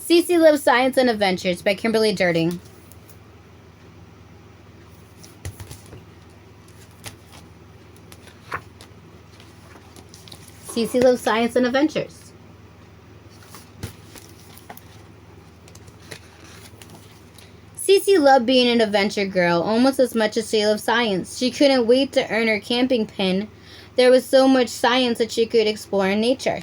Cece Loves Science and Adventures by Kimberly Derting. Cece Loves Science and Adventures. Cece loved being an adventure girl almost as much as she loved science. She couldn't wait to earn her camping pin. There was so much science that she could explore in nature.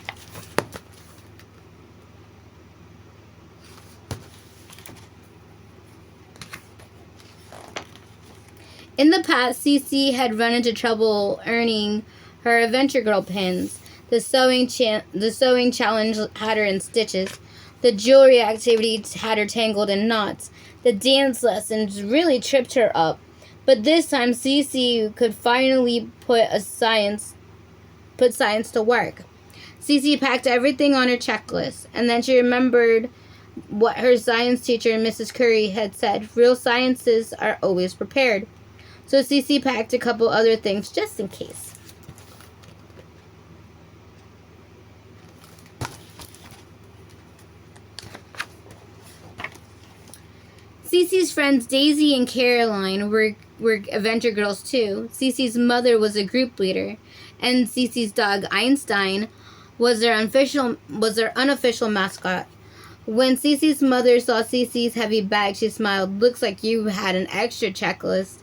In the past, Cece had run into trouble earning her Adventure Girl pins. The sewing challenge had her in stitches. The jewelry activity had her tangled in knots. The dance lessons really tripped her up. But this time, Cece could finally put science to work. Cece packed everything on her checklist, and then she remembered what her science teacher, Mrs. Curry, had said. Real scientists are always prepared. So Cece packed a couple other things just in case. Cece's friends Daisy and Caroline were adventure girls too. Cece's mother was a group leader, and Cece's dog Einstein was their unofficial mascot. When Cece's mother saw Cece's heavy bag, she smiled. "Looks like you had an extra checklist."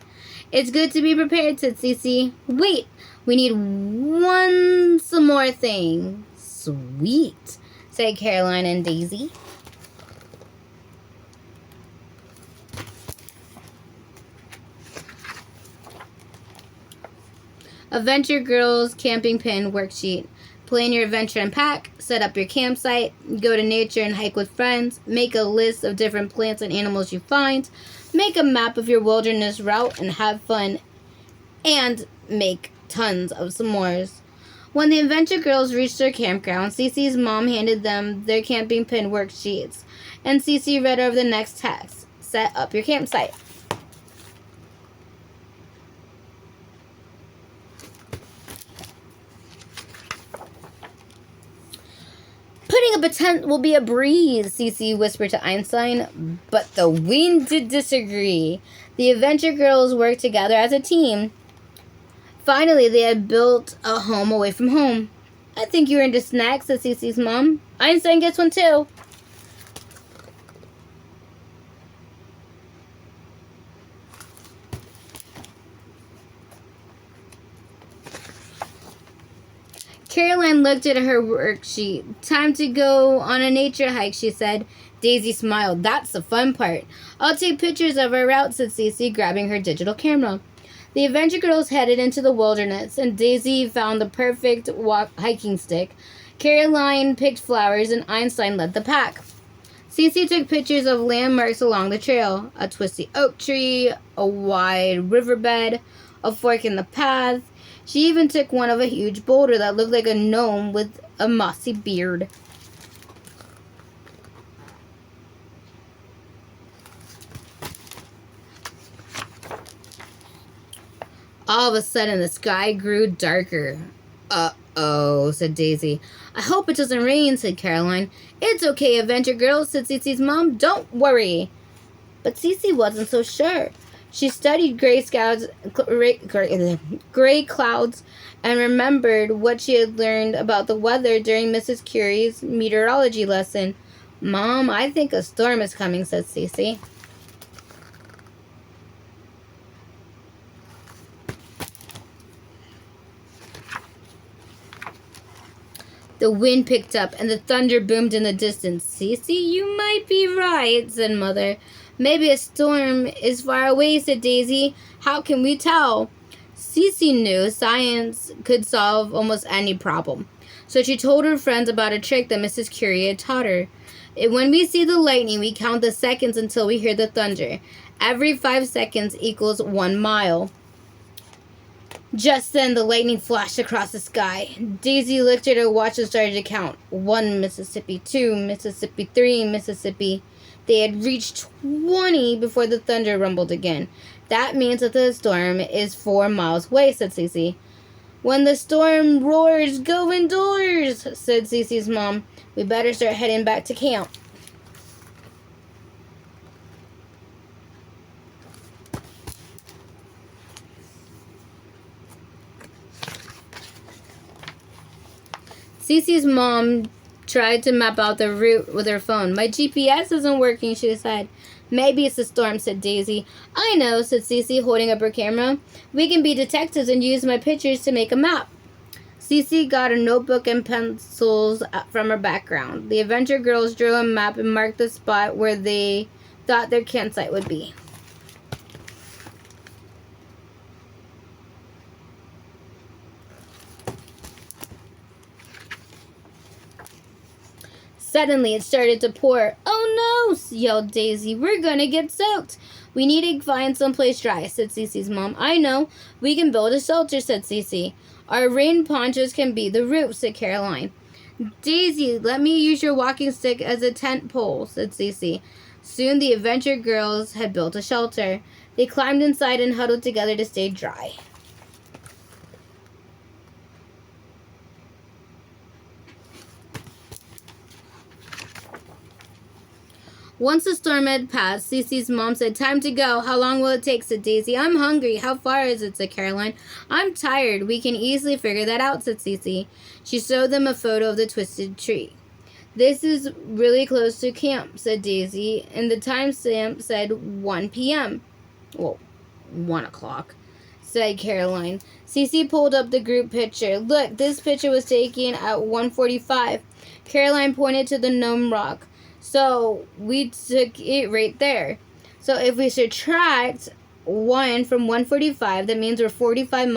"It's good to be prepared," said Cece. "Wait, we need some more thing." "Sweet," said Caroline and Daisy. Adventure Girls Camping Pin Worksheet. Plan your adventure and pack. Set up your campsite. Go to nature and hike with friends. Make a list of different plants and animals you find. Make a map of your wilderness route and have fun. And make tons of s'mores. When the Adventure Girls reached their campground, Cece's mom handed them their camping pin worksheets, and Cece read over the next text. Set up your campsite. "Putting up a tent will be a breeze," Cece whispered to Einstein, but the wind did disagree. The Adventure Girls worked together as a team. Finally, they had built a home away from home. "I think you're into snacks," said Cece's mom. "Einstein gets one too." Caroline looked at her worksheet. "Time to go on a nature hike," she said. Daisy smiled. "That's the fun part." "I'll take pictures of our route," said Cece, grabbing her digital camera. The Adventure Girls headed into the wilderness, and Daisy found the perfect hiking stick. Caroline picked flowers, and Einstein led the pack. Cece took pictures of landmarks along the trail. A twisty oak tree, a wide riverbed, a fork in the path. She even took one of a huge boulder that looked like a gnome with a mossy beard. All of a sudden, the sky grew darker. "Uh-oh," said Daisy. "I hope it doesn't rain," said Caroline. "It's okay, Adventure Girls," said Cece's mom. "Don't worry." But Cece wasn't so sure. She studied gray clouds and remembered what she had learned about the weather during Mrs. Curie's meteorology lesson. "Mom, I think a storm is coming," said Cece. The wind picked up, and the thunder boomed in the distance. "Cece, you might be right," said Mother. "Maybe a storm is far away," said Daisy. "How can we tell?" Cece knew science could solve almost any problem. So she told her friends about a trick that Mrs. Curie had taught her. "When we see the lightning, we count the seconds until we hear the thunder. Every 5 seconds equals 1 mile. Just then, the lightning flashed across the sky. Daisy looked at her watch and started to count. 1 Mississippi, 2 Mississippi, 3 Mississippi. They had reached 20 before the thunder rumbled again. "That means that the storm is 4 miles away," said Cece. "When the storm roars, go indoors," said Cece's mom. "We better start heading back to camp." Cece's mom tried to map out the route with her phone. My GPS isn't working, she said. Maybe it's a storm, said Daisy. I know, said Cece, holding up her camera. We can be detectives and use my pictures to make a map. Cece got a notebook and pencils from her background. The Adventure Girls drew a map and marked the spot where they thought their campsite would be. Suddenly, it started to pour. Oh no, yelled Daisy. We're gonna get soaked. We need to find someplace dry, said Cece's mom. I know. We can build a shelter, said Cece. Our rain ponchos can be the roof, said Caroline. Daisy, let me use your walking stick as a tent pole, said Cece. Soon the Adventure Girls had built a shelter. They climbed inside and huddled together to stay dry. Once the storm had passed, Cece's mom said, Time to go. How long will it take, said Daisy. I'm hungry. How far is it, said Caroline. I'm tired. We can easily figure that out, said Cece. She showed them a photo of the twisted tree. This is really close to camp, said Daisy, and the timestamp said 1 p.m. Well, 1 o'clock, said Caroline. Cece pulled up the group picture. Look, this picture was taken at 1:45. Caroline pointed to the gnome rock. So we took it right there. So if we subtract 1 from 1:45, that means we're 45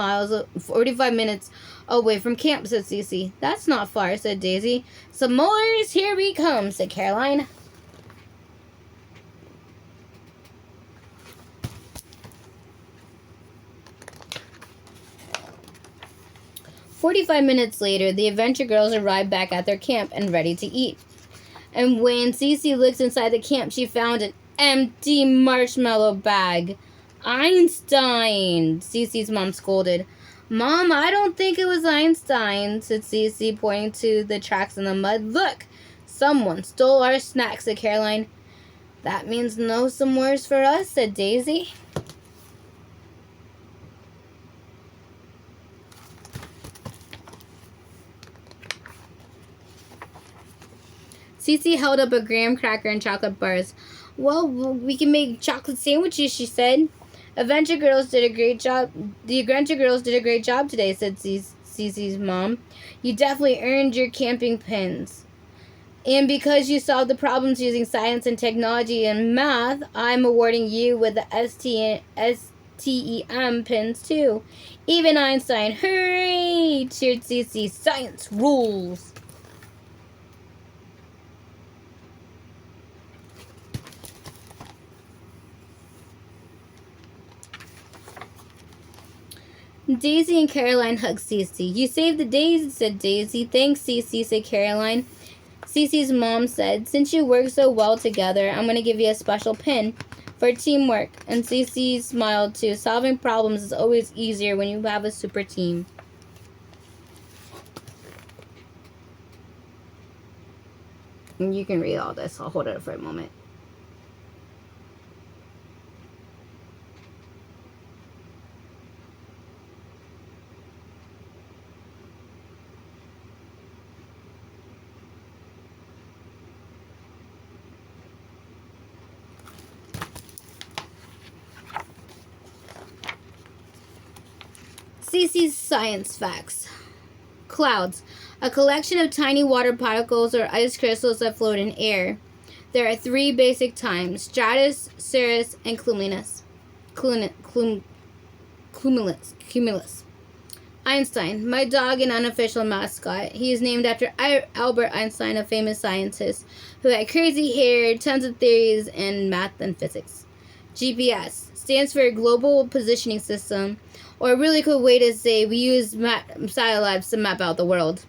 minutes away from camp, said Cece. That's not far, said Daisy. S'mores, here we come, said Caroline. "45 minutes later, the Adventure Girls arrived back at their camp and ready to eat. And when Cece looked inside the camp, she found an empty marshmallow bag. Einstein, Cece's mom scolded. Mom, I don't think it was Einstein, said Cece, pointing to the tracks in the mud. Look, someone stole our snacks, said Caroline. That means no s'mores for us, said Daisy. Cece held up a graham cracker and chocolate bars. Well, we can make chocolate sandwiches, she said. The Adventure Girls did a great job today, said Cece's mom. You definitely earned your camping pins. And because you solved the problems using science and technology and math, I'm awarding you with the STEM pins too. Even Einstein. Hooray! Cheered Cece. Science rules. Daisy and Caroline hugged Cece. You saved the day, said Daisy. Thanks, Cece, said Caroline. Cece's mom said, since you work so well together, I'm going to give you a special pin for teamwork. And Cece smiled too. Solving problems is always easier when you have a super team. And you can read all this. I'll hold it up for a moment. Cece's science facts. Clouds. A collection of tiny water particles or ice crystals that float in air. There are 3 basic times: stratus, cirrus, and cumulus. Cumulus. Einstein. My dog and unofficial mascot. He is named after Albert Einstein, a famous scientist who had crazy hair, tons of theories in math and physics. GPS. Stands for Global Positioning System. Or a really cool way to say we use satellites to map out the world.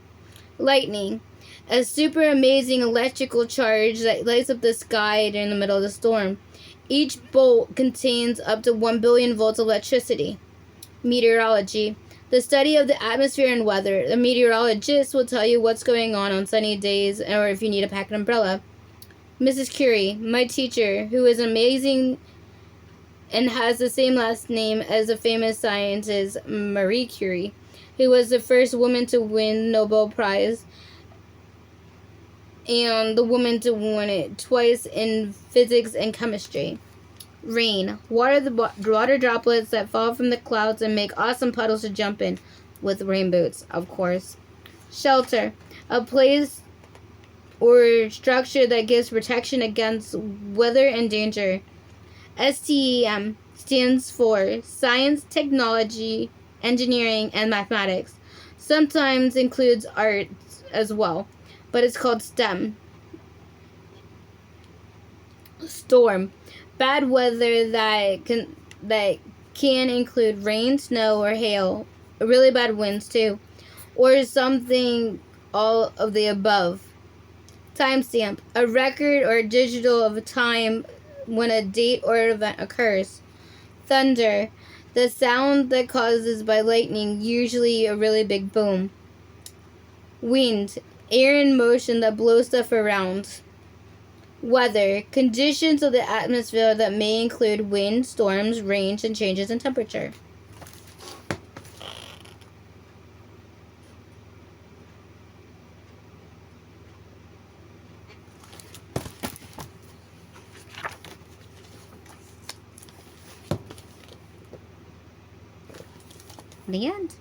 Lightning. A super amazing electrical charge that lights up the sky during the middle of the storm. Each bolt contains up to 1 billion volts of electricity. Meteorology. The study of the atmosphere and weather. The meteorologist will tell you what's going on sunny days or if you need to pack an umbrella. Mrs. Curie, my teacher, who is amazing and has the same last name as the famous scientist Marie Curie, who was the first woman to win the Nobel Prize. and the woman to win it twice in physics and chemistry. Rain, water droplets that fall from the clouds and make awesome puddles to jump in, with rain boots, of course. Shelter, a place or structure that gives protection against weather and danger. STEM stands for Science, Technology, Engineering, and Mathematics. Sometimes includes arts as well, but it's called STEM. Storm, bad weather that can include rain, snow, or hail. Really bad winds too, or something all of the above. Timestamp, a record or digital of a time when a date or event occurs. Thunder, the sound that causes by lightning, usually a really big boom. Wind, air in motion that blows stuff around. Weather, conditions of the atmosphere that may include wind, storms, rain, and changes in temperature. The end.